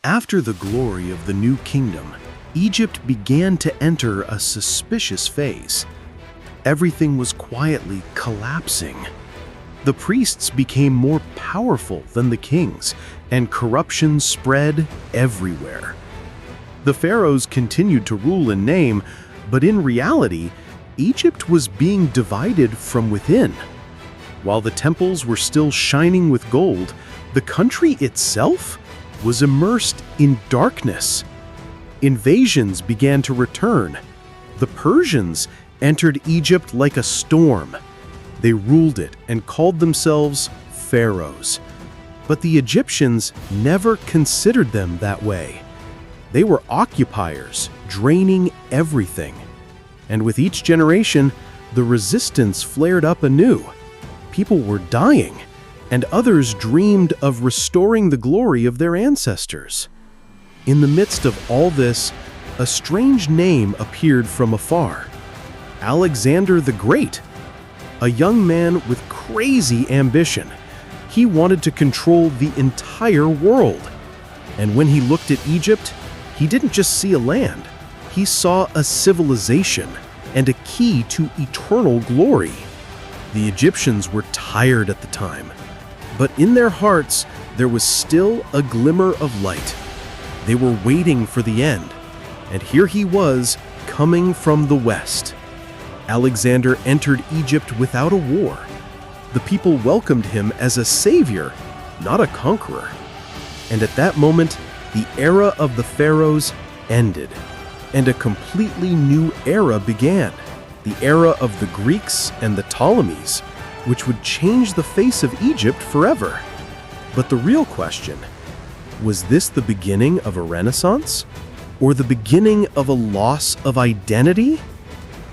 After the glory of the new kingdom, Egypt began to enter a suspicious phase. Everything was quietly collapsing. The priests became more powerful than the kings, and corruption spread everywhere. The pharaohs continued to rule in name, but in reality, Egypt was being divided from within. While the temples were still shining with gold, the country itself was immersed in darkness. Invasions began to return. The Persians entered Egypt like a storm. They ruled it and called themselves Pharaohs. But the Egyptians never considered them that way. They were occupiers, draining everything. And with each generation, the resistance flared up anew. People were dying, and others dreamed of restoring the glory of their ancestors. In the midst of all this, a strange name appeared from afar: Alexander the Great, a young man with crazy ambition. He wanted to control the entire world. And when he looked at Egypt, he didn't just see a land. He saw a civilization and a key to eternal glory. The Egyptians were tired at the time, but in their hearts, there was still a glimmer of light. They were waiting for the end, and here he was, coming from the west. Alexander entered Egypt without a war. The people welcomed him as a savior, not a conqueror. And at that moment, the era of the pharaohs ended, and a completely new era began, the era of the Greeks and the Ptolemies, which would change the face of Egypt forever. But the real question, was this the beginning of a renaissance, or the beginning of a loss of identity?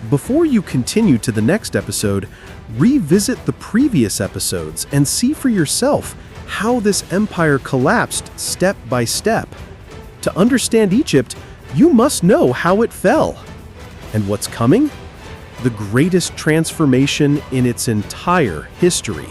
Before you continue to the next episode, revisit the previous episodes and see for yourself how this empire collapsed step by step. To understand Egypt, you must know how it fell. And what's coming? The greatest transformation in its entire history.